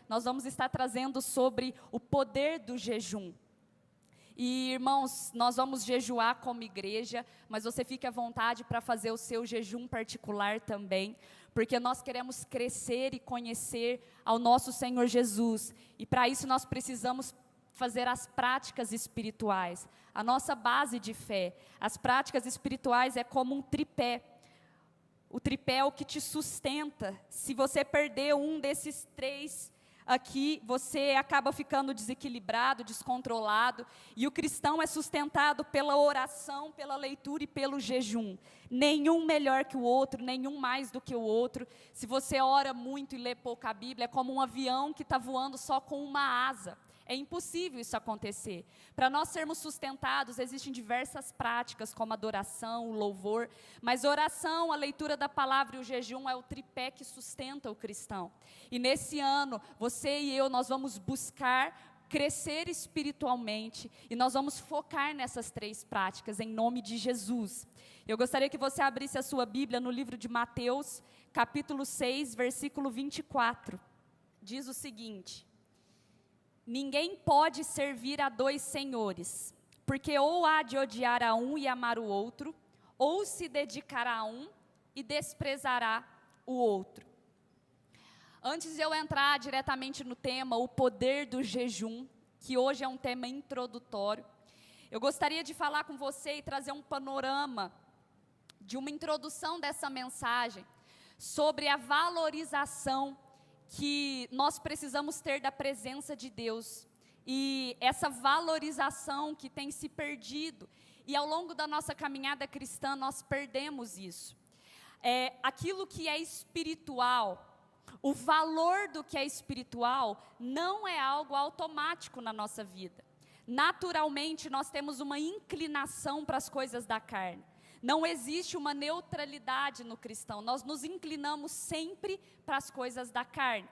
nós vamos estar trazendo sobre o poder do jejum. E, irmãos, nós vamos jejuar como igreja, mas você fique à vontade para fazer o seu jejum particular também, porque nós queremos crescer e conhecer ao nosso Senhor Jesus, e para isso nós precisamos fazer as práticas espirituais, a nossa base de fé. As práticas espirituais é como um tripé. O tripé é o que te sustenta. Se você perder um desses três aqui, você acaba ficando desequilibrado, descontrolado, e o cristão é sustentado pela oração, pela leitura e pelo jejum. Nenhum melhor que o outro, nenhum mais do que o outro. Se você ora muito e lê pouca Bíblia, é como um avião que está voando só com uma asa. É impossível isso acontecer. Para nós sermos sustentados, existem diversas práticas, como a adoração, o louvor, mas a oração, a leitura da palavra e o jejum é o tripé que sustenta o cristão. E nesse ano, você e eu, nós vamos buscar crescer espiritualmente, e nós vamos focar nessas três práticas, em nome de Jesus. Eu gostaria que você abrisse a sua Bíblia no livro de Mateus, capítulo 6, versículo 24. Diz o seguinte: ninguém pode servir a dois senhores, porque ou há de odiar a um e amar o outro, ou se dedicará a um e desprezará o outro. Antes de eu entrar diretamente no tema, o poder do jejum, que hoje é um tema introdutório, eu gostaria de falar com você e trazer um panorama de uma introdução dessa mensagem sobre a valorização que nós precisamos ter da presença de Deus, e essa valorização que tem se perdido, e ao longo da nossa caminhada cristã nós perdemos isso. Aquilo que é espiritual, o valor do que é espiritual não é algo automático na nossa vida. Naturalmente nós temos uma inclinação para as coisas da carne. Não existe uma neutralidade no cristão, nós nos inclinamos sempre para as coisas da carne.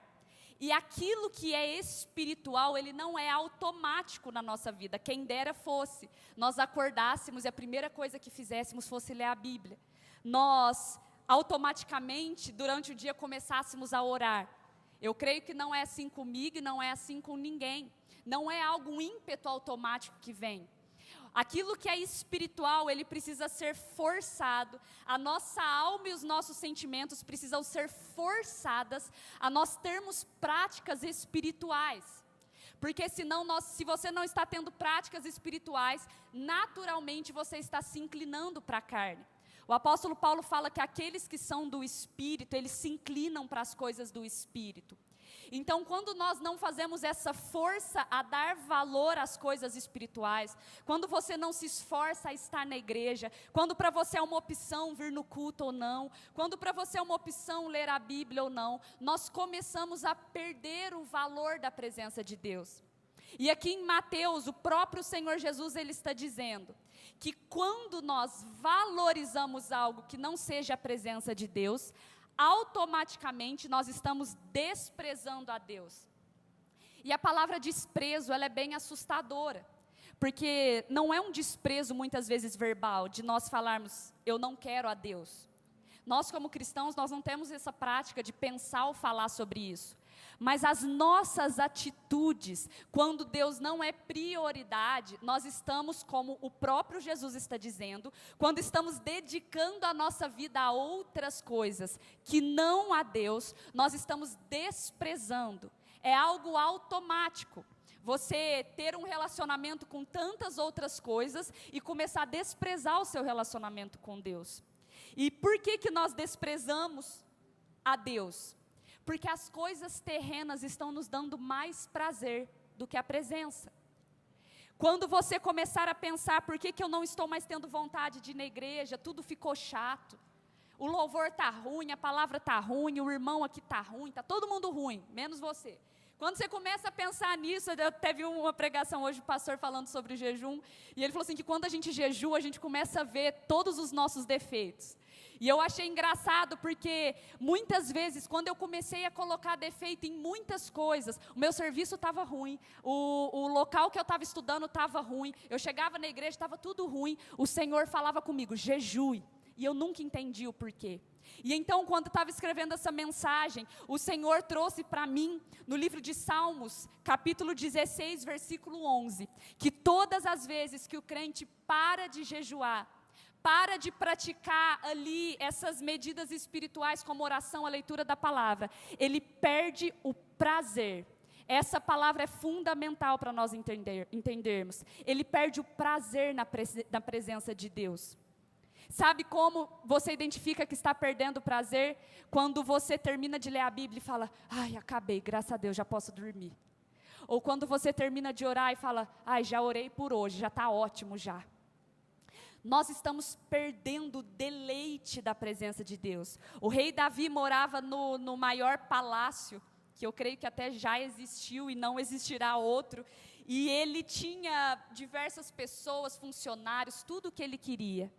E aquilo que é espiritual, ele não é automático na nossa vida. Quem dera fosse, nós acordássemos e a primeira coisa que fizéssemos fosse ler a Bíblia. Nós, automaticamente, durante o dia, começássemos a orar. Eu creio que não é assim comigo e não é assim com ninguém. Não é algo, um ímpeto automático que vem. Aquilo que é espiritual, ele precisa ser forçado. A nossa alma e os nossos sentimentos precisam ser forçadas a nós termos práticas espirituais. Porque senão, se você não está tendo práticas espirituais, naturalmente você está se inclinando para a carne. O apóstolo Paulo fala que aqueles que são do Espírito, eles se inclinam para as coisas do Espírito. Então, quando nós não fazemos essa força a dar valor às coisas espirituais, quando você não se esforça a estar na igreja, quando para você é uma opção vir no culto ou não, quando para você é uma opção ler a Bíblia ou não, nós começamos a perder o valor da presença de Deus. E aqui em Mateus, o próprio Senhor Jesus, ele está dizendo que quando nós valorizamos algo que não seja a presença de Deus, automaticamente nós estamos desprezando a Deus. E a palavra desprezo, ela é bem assustadora, porque não é um desprezo muitas vezes verbal, de nós falarmos, eu não quero a Deus. Nós como cristãos, nós não temos essa prática de pensar ou falar sobre isso. Mas as nossas atitudes, quando Deus não é prioridade, nós estamos, como o próprio Jesus está dizendo, quando estamos dedicando a nossa vida a outras coisas, que não a Deus, nós estamos desprezando. É algo automático. Você ter um relacionamento com tantas outras coisas e começar a desprezar o seu relacionamento com Deus. E por que nós desprezamos a Deus? Porque as coisas terrenas estão nos dando mais prazer do que a presença. Quando você começar a pensar, por que eu não estou mais tendo vontade de ir na igreja, tudo ficou chato, o louvor está ruim, a palavra está ruim, o irmão aqui está ruim, está todo mundo ruim, menos você. Quando você começa a pensar nisso, eu teve uma pregação hoje, o pastor falando sobre o jejum, e ele falou assim, que quando a gente jejua, a gente começa a ver todos os nossos defeitos. E eu achei engraçado, porque muitas vezes, quando eu comecei a colocar defeito em muitas coisas, o meu serviço estava ruim, o local que eu estava estudando estava ruim, eu chegava na igreja, estava tudo ruim, o Senhor falava comigo, jejue. E eu nunca entendi o porquê. E então, quando estava escrevendo essa mensagem, o Senhor trouxe para mim, no livro de Salmos, capítulo 16, versículo 11, que todas as vezes que o crente para de jejuar, para de praticar ali essas medidas espirituais como oração, a leitura da palavra, ele perde o prazer. Essa palavra é fundamental para nós entendermos. Ele perde o prazer na presença de Deus. Sabe como você identifica que está perdendo o prazer? Quando você termina de ler a Bíblia e fala, ai, acabei, graças a Deus, já posso dormir. Ou quando você termina de orar e fala, ai, já orei por hoje, já está ótimo já. Nós estamos perdendo o deleite da presença de Deus. O rei Davi morava no maior palácio, que eu creio que até já existiu e não existirá outro. E ele tinha diversas pessoas, funcionários, tudo o que ele queria.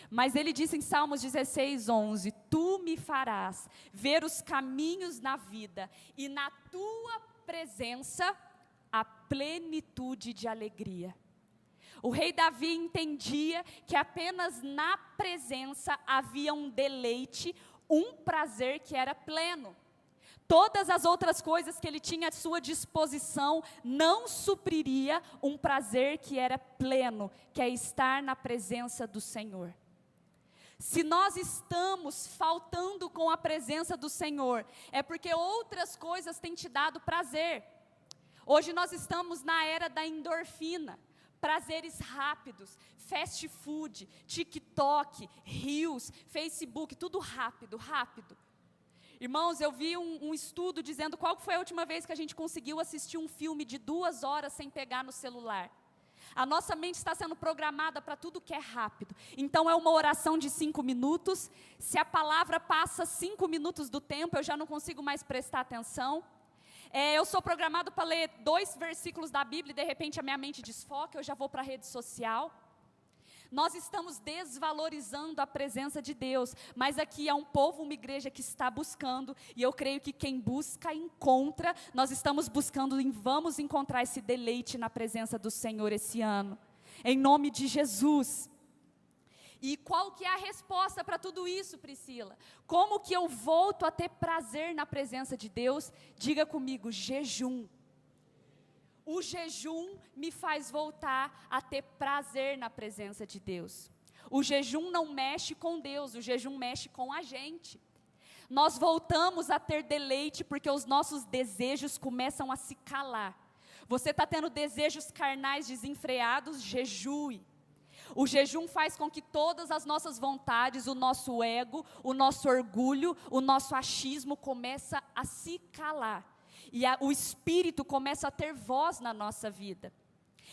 Mas ele disse em Salmos 16, 11, tu me farás ver os caminhos na vida, e na tua presença a plenitude de alegria. O rei Davi entendia que apenas na presença havia um deleite, um prazer que era pleno. Todas as outras coisas que ele tinha à sua disposição não supriria um prazer que era pleno, que é estar na presença do Senhor. Se nós estamos faltando com a presença do Senhor, é porque outras coisas têm te dado prazer. Hoje nós estamos na era da endorfina, prazeres rápidos, fast food, TikTok, Reels, Facebook, tudo rápido, rápido. Irmãos, eu vi um estudo dizendo qual foi a última vez que a gente conseguiu assistir um filme de 2 horas sem pegar no celular. A nossa mente está sendo programada para tudo que é rápido. Então é uma oração de 5 minutos. Se a palavra passa 5 minutos do tempo, eu já não consigo mais prestar atenção. Eu sou programado para ler 2 versículos da Bíblia e de repente a minha mente desfoca, eu já vou para a rede social. Nós estamos desvalorizando a presença de Deus, mas aqui há um povo, uma igreja que está buscando, e eu creio que quem busca, encontra. Nós estamos buscando e vamos encontrar esse deleite na presença do Senhor esse ano, em nome de Jesus. E qual que é a resposta para tudo isso, Priscila? Como que eu volto a ter prazer na presença de Deus? Diga comigo, jejum. O jejum me faz voltar a ter prazer na presença de Deus. O jejum não mexe com Deus, o jejum mexe com a gente. Nós voltamos a ter deleite porque os nossos desejos começam a se calar. Você está tendo desejos carnais desenfreados, jejue. O jejum faz com que todas as nossas vontades, o nosso ego, o nosso orgulho, o nosso achismo começa a se calar. E o Espírito começa a ter voz na nossa vida.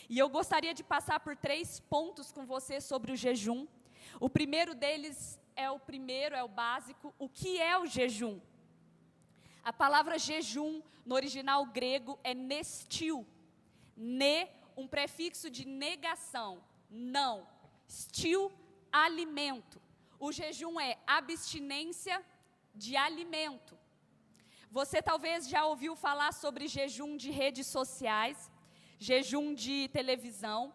E eu gostaria de passar por 3 pontos com você sobre o jejum. O primeiro deles é o básico. O que é o jejum? A palavra jejum, no original grego, é nestil. Um prefixo de negação, não. Stil, alimento. O jejum é abstinência de alimento. Você talvez já ouviu falar sobre jejum de redes sociais, jejum de televisão.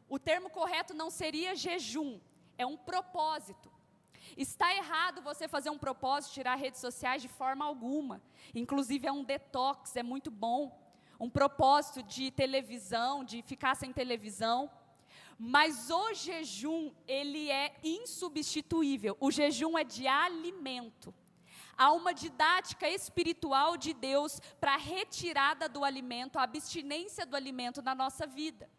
O termo correto não seria jejum, é um propósito. Está errado você fazer um propósito, tirar redes sociais de forma alguma. Inclusive é um detox, é muito bom. Um propósito de televisão, de ficar sem televisão. Mas o jejum, ele é insubstituível. O jejum é de alimento. Há uma didática espiritual de Deus para a retirada do alimento, a abstinência do alimento na nossa vida.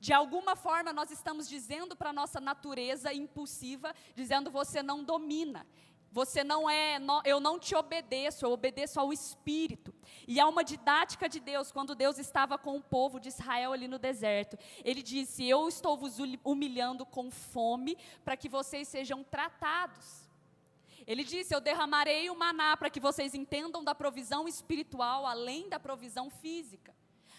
De alguma forma, nós estamos dizendo para a nossa natureza impulsiva, dizendo, você não domina, eu não te obedeço, eu obedeço ao Espírito. E há uma didática de Deus, quando Deus estava com o povo de Israel ali no deserto. Ele disse, eu estou vos humilhando com fome, para que vocês sejam tratados. Ele disse, eu derramarei o maná para que vocês entendam da provisão espiritual, além da provisão física.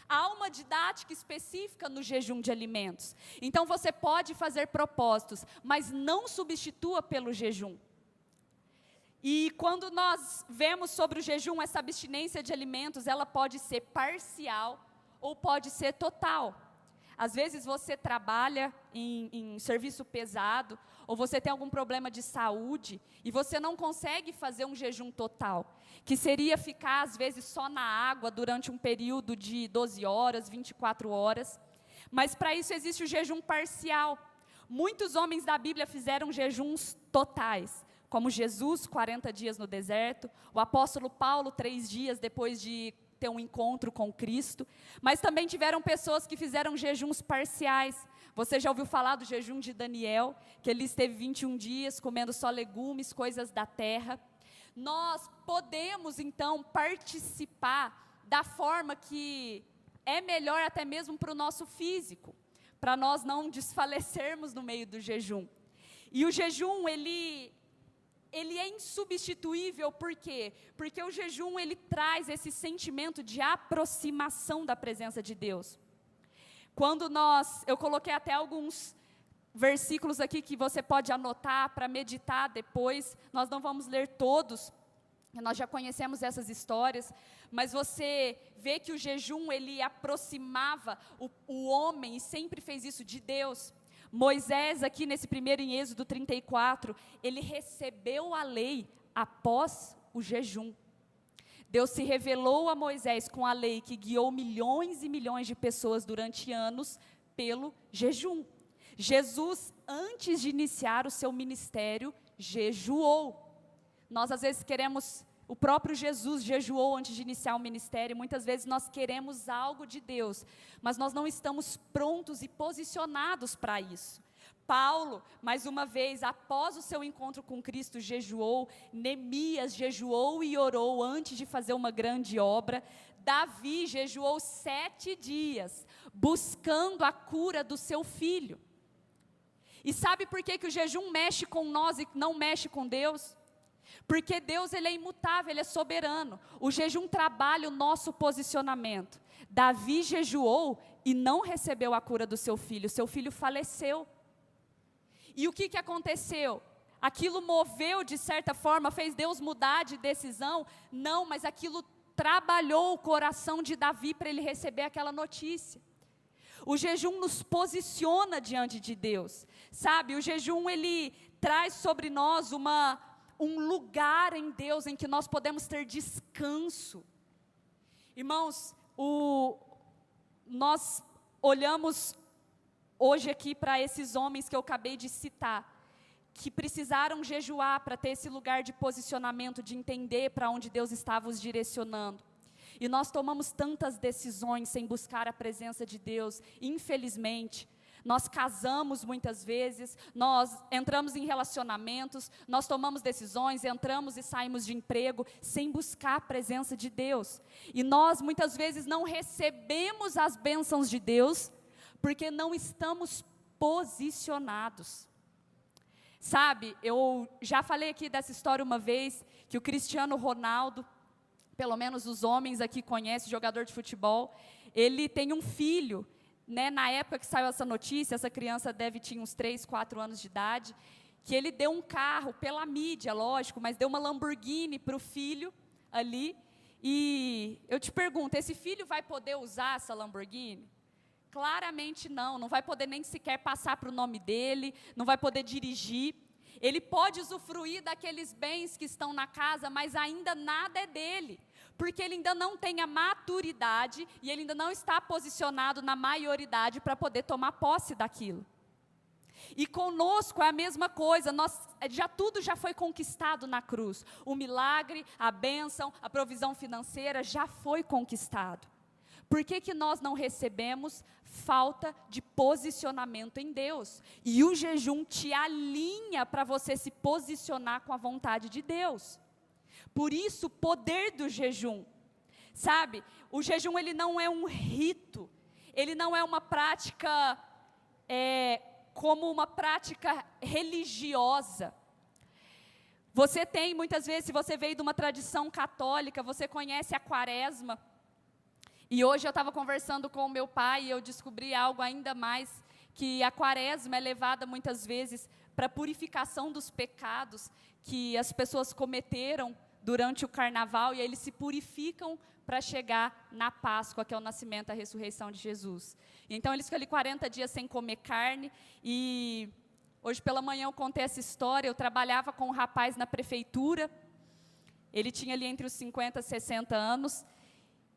Há uma didática específica no jejum de alimentos. Então você pode fazer propósitos, mas não substitua pelo jejum. E quando nós vemos sobre o jejum, essa abstinência de alimentos, ela pode ser parcial ou pode ser total. Às vezes você trabalha em serviço pesado, ou você tem algum problema de saúde, e você não consegue fazer um jejum total, que seria ficar às vezes só na água durante um período de 12 horas, 24 horas. Mas para isso existe o jejum parcial. Muitos homens da Bíblia fizeram jejuns totais, como Jesus, 40 dias no deserto, o apóstolo Paulo, 3 dias depois de ter um encontro com Cristo, mas também tiveram pessoas que fizeram jejuns parciais. Você já ouviu falar do jejum de Daniel, que ele esteve 21 dias comendo só legumes, coisas da terra. Nós podemos então participar da forma que é melhor até mesmo para o nosso físico, para nós não desfalecermos no meio do jejum. E o jejum, ele é insubstituível, por quê? Porque o jejum, ele traz esse sentimento de aproximação da presença de Deus. Eu coloquei até alguns versículos aqui que você pode anotar para meditar depois, nós não vamos ler todos, nós já conhecemos essas histórias, mas você vê que o jejum, ele aproximava o homem, e sempre fez isso, de Deus. Moisés, aqui nesse primeiro em Êxodo 34, ele recebeu a lei após o jejum. Deus se revelou a Moisés com a lei que guiou milhões e milhões de pessoas durante anos pelo jejum. Jesus, antes de iniciar o seu ministério, jejuou. Nós às vezes o próprio Jesus jejuou antes de iniciar o ministério, muitas vezes nós queremos algo de Deus, mas nós não estamos prontos e posicionados para isso. Paulo, mais uma vez, após o seu encontro com Cristo, jejuou. Neemias jejuou e orou antes de fazer uma grande obra. Davi jejuou 7 dias, buscando a cura do seu filho. E sabe por que o jejum mexe com nós e não mexe com Deus? Porque Deus, ele é imutável, ele é soberano. O jejum trabalha o nosso posicionamento. Davi jejuou e não recebeu a cura do seu filho faleceu. E o que aconteceu? Aquilo moveu de certa forma, fez Deus mudar de decisão? Não, mas aquilo trabalhou o coração de Davi para ele receber aquela notícia. O jejum nos posiciona diante de Deus, sabe? O jejum, ele traz sobre nós um lugar em Deus em que nós podemos ter descanso. Irmãos, nós olhamos hoje aqui para esses homens que eu acabei de citar, que precisaram jejuar para ter esse lugar de posicionamento, de entender para onde Deus estava os direcionando. E nós tomamos tantas decisões sem buscar a presença de Deus, infelizmente. Nós casamos muitas vezes, nós entramos em relacionamentos, nós tomamos decisões, entramos e saímos de emprego, sem buscar a presença de Deus. E nós muitas vezes não recebemos as bênçãos de Deus, porque não estamos posicionados. Sabe, eu já falei aqui dessa história uma vez, que o Cristiano Ronaldo, pelo menos os homens aqui conhecem, jogador de futebol, ele tem um filho, né, na época que saiu essa notícia, essa criança tinha uns 3, 4 anos de idade, que ele deu um carro, pela mídia, lógico, mas deu uma Lamborghini para o filho ali, e eu te pergunto, esse filho vai poder usar essa Lamborghini? Claramente não vai poder nem sequer passar para o nome dele, não vai poder dirigir. Ele pode usufruir daqueles bens que estão na casa, mas ainda nada é dele, porque ele ainda não tem a maturidade e ele ainda não está posicionado na maioridade para poder tomar posse daquilo. E conosco é a mesma coisa, tudo já foi conquistado na cruz. O milagre, a bênção, a provisão financeira já foi conquistado. Por que nós não recebemos? Falta de posicionamento em Deus. E o jejum te alinha para você se posicionar com a vontade de Deus. Por isso, o poder do jejum. Sabe, o jejum, ele não é um rito, ele não é uma prática, como uma prática religiosa. Você tem, muitas vezes, se você veio de uma tradição católica, você conhece a quaresma. E hoje eu estava conversando com o meu pai e eu descobri algo ainda mais, que a quaresma é levada muitas vezes para a purificação dos pecados que as pessoas cometeram durante o carnaval, e aí eles se purificam para chegar na Páscoa, que é o nascimento, a ressurreição de Jesus. Então ele ficou ali 40 dias sem comer carne, e hoje pela manhã eu contei essa história. Eu trabalhava com um rapaz na prefeitura, ele tinha ali entre os 50 e 60 anos,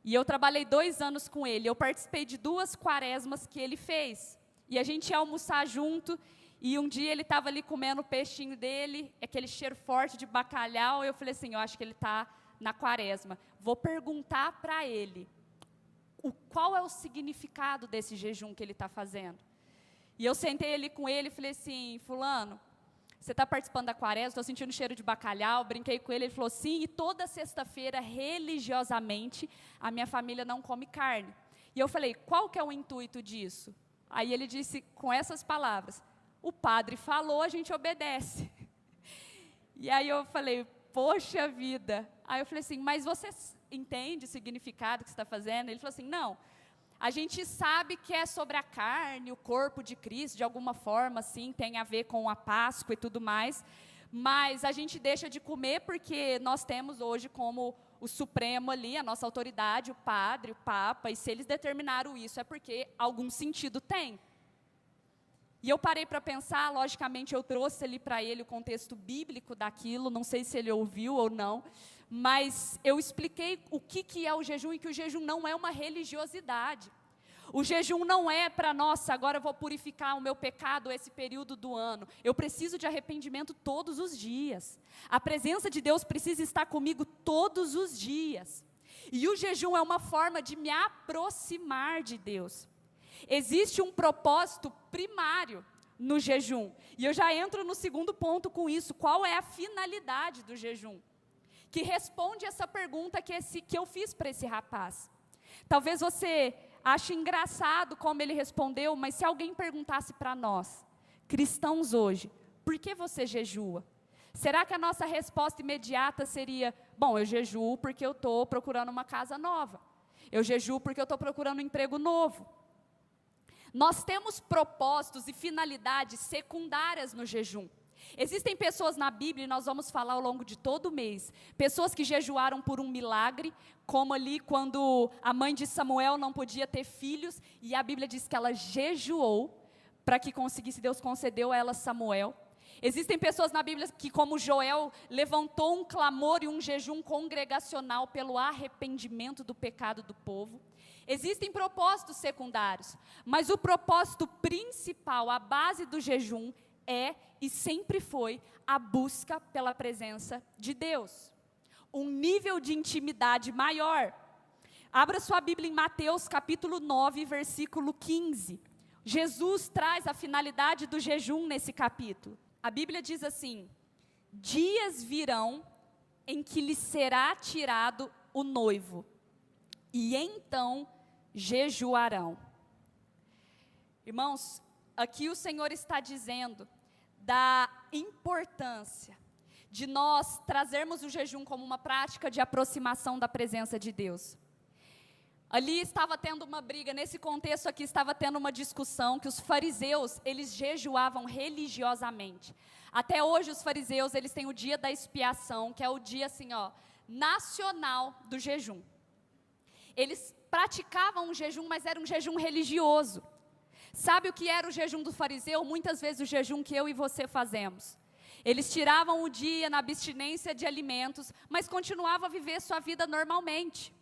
e eu trabalhei 2 anos com ele. Eu participei de 2 quaresmas que ele fez, e a gente ia almoçar junto, e um dia ele estava ali comendo o peixinho dele, aquele cheiro forte de bacalhau. Eu falei assim, eu acho que ele está na quaresma, vou perguntar para ele, qual é o significado desse jejum que ele está fazendo. E eu sentei ali com ele e falei assim, fulano, você está participando da quaresma, estou sentindo cheiro de bacalhau. Brinquei com ele, ele falou sim, e toda sexta-feira, religiosamente, a minha família não come carne. E eu falei, qual que é o intuito disso? Aí ele disse com essas palavras, o padre falou, a gente obedece. E aí eu falei, poxa vida. Aí eu falei assim, mas você entende o significado que você está fazendo? Ele falou assim, não, a gente sabe que é sobre a carne, o corpo de Cristo, de alguma forma, assim, tem a ver com a Páscoa e tudo mais, mas a gente deixa de comer porque nós temos hoje como o Supremo ali, a nossa autoridade, o padre, o papa, e se eles determinaram isso é porque algum sentido tem. E eu parei para pensar, logicamente eu trouxe ali para ele o contexto bíblico daquilo, não sei se ele ouviu ou não, mas eu expliquei o que é o jejum, e que o jejum não é uma religiosidade. O jejum não é para, nossa, agora eu vou purificar o meu pecado esse período do ano. Eu preciso de arrependimento todos os dias. A presença de Deus precisa estar comigo todos os dias. E o jejum é uma forma de me aproximar de Deus. Existe um propósito primário no jejum, e eu já entro no segundo ponto com isso. Qual é a finalidade do jejum? Que responde essa pergunta que eu fiz para esse rapaz. Talvez você ache engraçado como ele respondeu, mas se alguém perguntasse para nós, cristãos hoje, por que você jejua? Será que a nossa resposta imediata seria, bom, eu jejuo porque eu estou procurando uma casa nova, eu jejuo porque eu estou procurando um emprego novo? Nós temos propósitos e finalidades secundárias no jejum. Existem pessoas na Bíblia, e nós vamos falar ao longo de todo o mês, pessoas que jejuaram por um milagre, como ali quando a mãe de Samuel não podia ter filhos, e a Bíblia diz que ela jejuou para que conseguisse, Deus concedeu a ela Samuel. Existem pessoas na Bíblia que, como Joel, levantou um clamor e um jejum congregacional pelo arrependimento do pecado do povo. Existem propósitos secundários, mas o propósito principal, a base do jejum, é e sempre foi a busca pela presença de Deus. Um nível de intimidade maior. Abra sua Bíblia em Mateus capítulo 9, versículo 15. Jesus traz a finalidade do jejum nesse capítulo. A Bíblia diz assim, dias virão em que lhe será tirado o noivo, e então jejuarão. Irmãos, aqui o Senhor está dizendo da importância de nós trazermos o jejum como uma prática de aproximação da presença de Deus. Ali estava tendo uma briga, nesse contexto aqui estava tendo uma discussão, que os fariseus, eles jejuavam religiosamente. Até hoje os fariseus, eles têm o dia da expiação, que é o dia assim, nacional do jejum. Eles praticavam um jejum, mas era um jejum religioso. Sabe o que era o jejum do fariseu? Muitas vezes o jejum que eu e você fazemos. Eles tiravam o dia na abstinência de alimentos, mas continuavam a viver sua vida normalmente.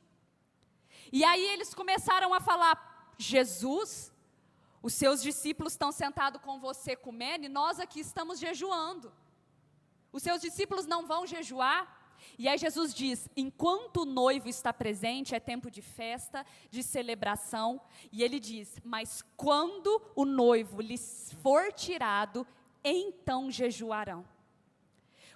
E aí eles começaram a falar, Jesus, os seus discípulos estão sentados com você comendo, e nós aqui estamos jejuando. Os seus discípulos não vão jejuar? E aí Jesus diz, enquanto o noivo está presente, é tempo de festa, de celebração. E ele diz, mas quando o noivo lhes for tirado, então jejuarão.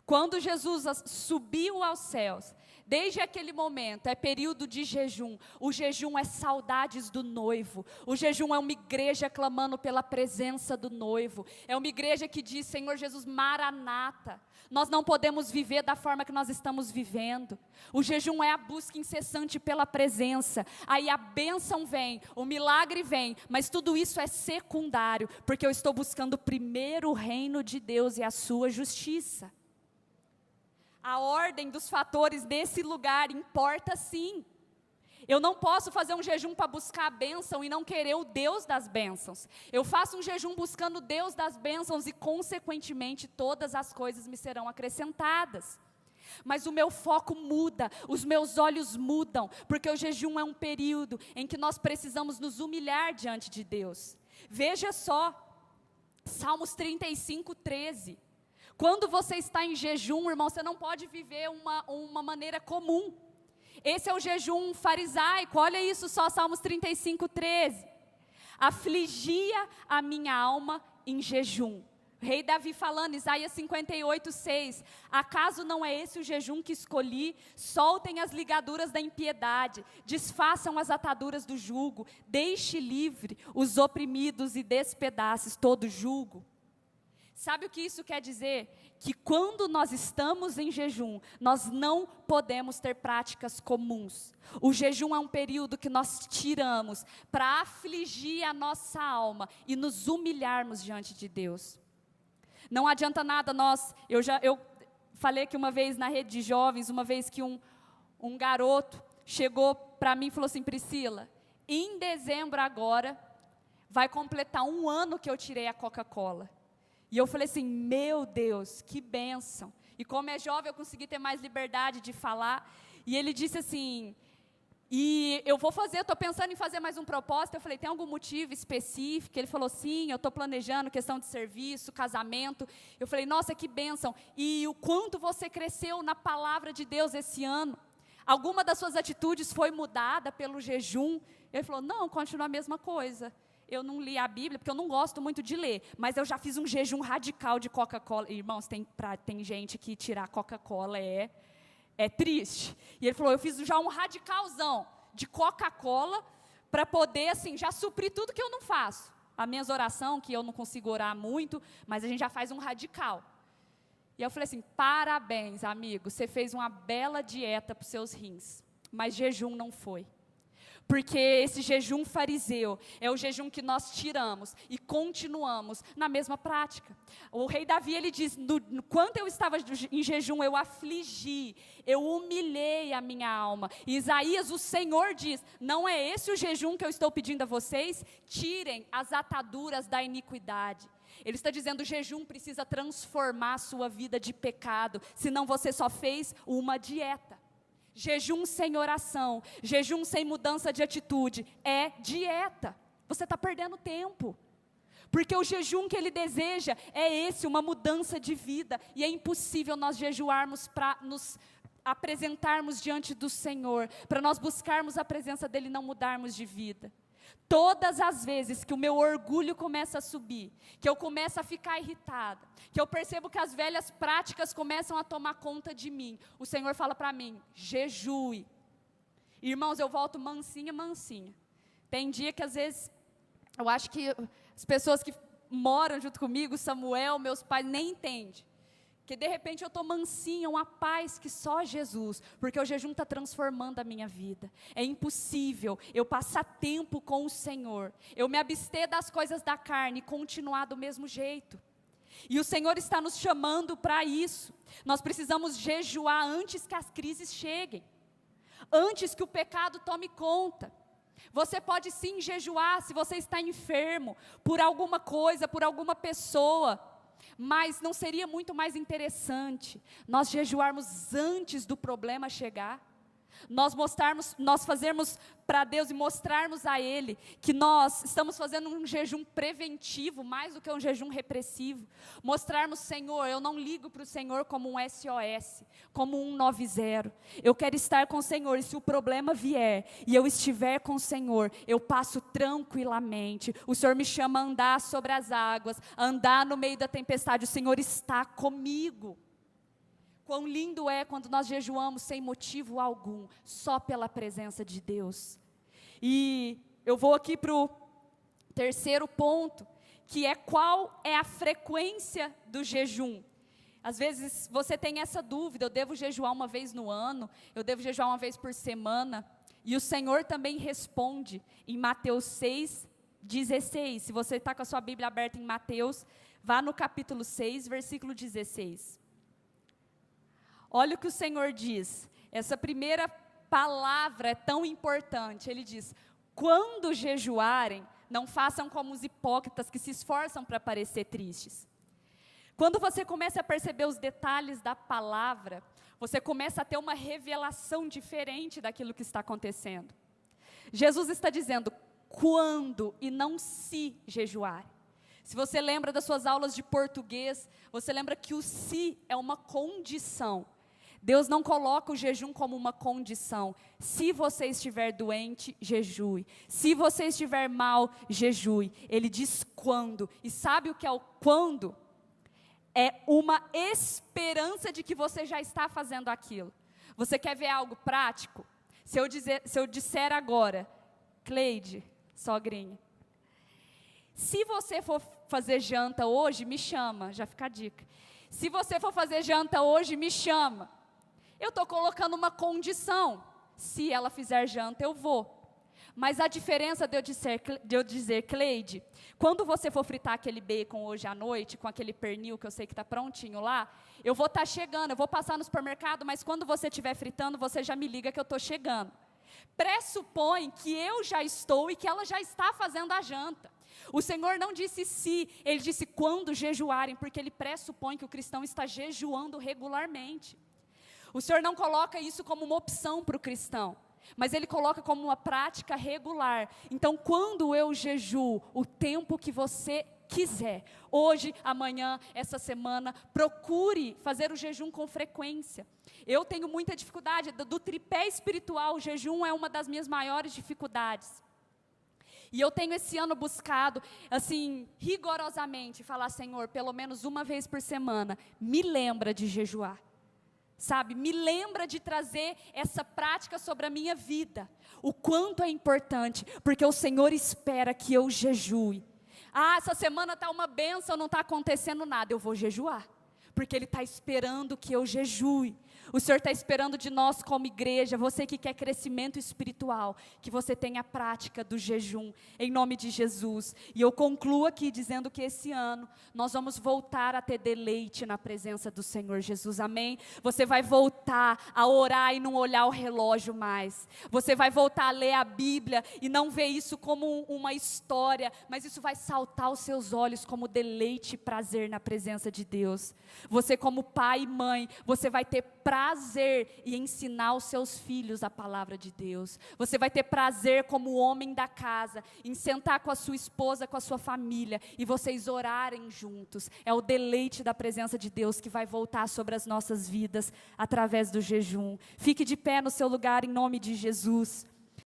Quando Jesus subiu aos céus, desde aquele momento é período de jejum. O jejum é saudades do noivo. O jejum é uma igreja clamando pela presença do noivo. É uma igreja que diz, Senhor Jesus, Maranata. Nós não podemos viver da forma que nós estamos vivendo. O jejum é a busca incessante pela presença. Aí a bênção vem, o milagre vem, mas tudo isso é secundário, porque eu estou buscando primeiro o reino de Deus e a sua justiça. A ordem dos fatores desse lugar importa sim. Eu não posso fazer um jejum para buscar a bênção e não querer o Deus das bênçãos. Eu faço um jejum buscando o Deus das bênçãos e, consequentemente, todas as coisas me serão acrescentadas. Mas o meu foco muda, os meus olhos mudam, porque o jejum é um período em que nós precisamos nos humilhar diante de Deus. Veja só, Salmos 35, 13. Quando você está em jejum, irmão, você não pode viver uma maneira comum. Esse é o jejum farisaico, olha isso só, Salmos 35, 13. Afligia a minha alma em jejum. Rei Davi falando, Isaías 58, 6. Acaso não é esse o jejum que escolhi? Soltem as ligaduras da impiedade, desfaçam as ataduras do jugo, deixe livre os oprimidos e despedaces todo jugo. Sabe o que isso quer dizer? Que quando nós estamos em jejum, nós não podemos ter práticas comuns. O jejum é um período que nós tiramos para afligir a nossa alma e nos humilharmos diante de Deus. Não adianta nada eu falei aqui uma vez na rede de jovens, uma vez que um garoto chegou para mim e falou assim, Priscila, em dezembro agora, vai completar 1 ano que eu tirei a Coca-Cola. E eu falei assim, meu Deus, que bênção. E como é jovem, eu consegui ter mais liberdade de falar. E ele disse assim, e eu estou pensando em fazer mais um propósito. Eu falei, tem algum motivo específico? Ele falou, sim, eu estou planejando questão de serviço, casamento. Eu falei, nossa, que bênção. E o quanto você cresceu na palavra de Deus esse ano? Alguma das suas atitudes foi mudada pelo jejum? Ele falou, não, continua a mesma coisa. Eu não li a Bíblia, porque eu não gosto muito de ler, mas eu já fiz um jejum radical de Coca-Cola. Irmãos, tem gente que tirar Coca-Cola é triste. E ele falou, eu fiz já um radicalzão de Coca-Cola, para poder, assim, já suprir tudo que eu não faço. As minhas orações, que eu não consigo orar muito, mas a gente já faz um radical. E eu falei assim, parabéns, amigo, você fez uma bela dieta para os seus rins, mas jejum não foi. Porque esse jejum fariseu é o jejum que nós tiramos e continuamos na mesma prática. O rei Davi, ele diz, quando eu estava em jejum, eu afligi, eu humilhei a minha alma. E Isaías, o Senhor diz, não é esse o jejum que eu estou pedindo a vocês? Tirem as ataduras da iniquidade. Ele está dizendo, o jejum precisa transformar a sua vida de pecado, senão você só fez uma dieta. Jejum sem oração, jejum sem mudança de atitude, é dieta. Você está perdendo tempo. Porque o jejum que ele deseja é esse, uma mudança de vida. E é impossível nós jejuarmos para nos apresentarmos diante do Senhor, para nós buscarmos a presença dEle e não mudarmos de vida. Todas as vezes que o meu orgulho começa a subir, que eu começo a ficar irritada, que eu percebo que as velhas práticas começam a tomar conta de mim, o Senhor fala para mim, jejue. Irmãos, eu volto mansinha. Tem dia que às vezes, eu acho que as pessoas que moram junto comigo, Samuel, meus pais, nem entendem. Que de repente eu estou mansinha, uma paz que só Jesus, porque o jejum está transformando a minha vida. É impossível eu passar tempo com o Senhor, eu me abster das coisas da carne e continuar do mesmo jeito. E o Senhor está nos chamando para isso. Nós precisamos jejuar antes que as crises cheguem, antes que o pecado tome conta. Você pode sim jejuar se você está enfermo, por alguma coisa, por alguma pessoa. Mas não seria muito mais interessante nós jejuarmos antes do problema chegar? Nós fazermos para Deus e mostrarmos a Ele que nós estamos fazendo um jejum preventivo, mais do que um jejum repressivo. Mostrarmos, Senhor, eu não ligo para o Senhor como um SOS, como um 190. Eu quero estar com o Senhor, e se o problema vier, e eu estiver com o Senhor, eu passo tranquilamente. O Senhor me chama a andar sobre as águas, a andar no meio da tempestade, o Senhor está comigo. Quão lindo é quando nós jejuamos sem motivo algum, só pela presença de Deus. E eu vou aqui para o terceiro ponto, que é qual é a frequência do jejum. Às vezes você tem essa dúvida, eu devo jejuar uma vez no ano, eu devo jejuar uma vez por semana. E o Senhor também responde em Mateus 6:16. Se você está com a sua Bíblia aberta em Mateus, vá no capítulo 6, versículo 16. Olha o que o Senhor diz, essa primeira palavra é tão importante. Ele diz: quando jejuarem, não façam como os hipócritas que se esforçam para parecer tristes. Quando você começa a perceber os detalhes da palavra, você começa a ter uma revelação diferente daquilo que está acontecendo. Jesus está dizendo quando e não se jejuar. Se você lembra das suas aulas de português, você lembra que o se é uma condição. Deus não coloca o jejum como uma condição. Se você estiver doente, jejue. Se você estiver mal, jejue. Ele diz quando. E sabe o que é o quando? É uma esperança de que você já está fazendo aquilo. Você quer ver algo prático? Se eu disser agora, Cleide, sogrinha, se você for fazer janta hoje, me chama, já fica a dica. Se você for fazer janta hoje, me chama. Eu estou colocando uma condição. Se ela fizer janta, eu vou. Mas a diferença de eu dizer, Cleide, quando você for fritar aquele bacon hoje à noite, com aquele pernil que eu sei que está prontinho lá, eu vou estar chegando, eu vou passar no supermercado, mas quando você estiver fritando, você já me liga que eu estou chegando. Pressupõe que eu já estou e que ela já está fazendo a janta. O Senhor não disse se, Ele disse quando jejuarem, porque Ele pressupõe que o cristão está jejuando regularmente. O Senhor não coloca isso como uma opção para o cristão, mas Ele coloca como uma prática regular. Então, quando eu jejuo, o tempo que você quiser, hoje, amanhã, essa semana, procure fazer o jejum com frequência. Eu tenho muita dificuldade, do tripé espiritual, o jejum é uma das minhas maiores dificuldades. E eu tenho esse ano buscado, assim, rigorosamente, falar: Senhor, pelo menos uma vez por semana, me lembra de jejuar. Sabe, me lembra de trazer essa prática sobre a minha vida. O quanto é importante, porque o Senhor espera que eu jejue. Ah, essa semana está uma bênção, não está acontecendo nada, eu vou jejuar. Porque Ele está esperando que eu jejue. O Senhor está esperando de nós como igreja, você que quer crescimento espiritual, que você tenha a prática do jejum, em nome de Jesus. E eu concluo aqui dizendo que esse ano, nós vamos voltar a ter deleite na presença do Senhor Jesus, amém? Você vai voltar a orar e não olhar o relógio mais. Você vai voltar a ler a Bíblia e não ver isso como uma história, mas isso vai saltar aos seus olhos como deleite e prazer na presença de Deus. Você como pai e mãe, você vai ter prazer em ensinar os seus filhos a palavra de Deus. Você vai ter prazer como homem da casa, em sentar com a sua esposa, com a sua família, e vocês orarem juntos. É o deleite da presença de Deus que vai voltar sobre as nossas vidas, através do jejum. Fique de pé no seu lugar, em nome de Jesus.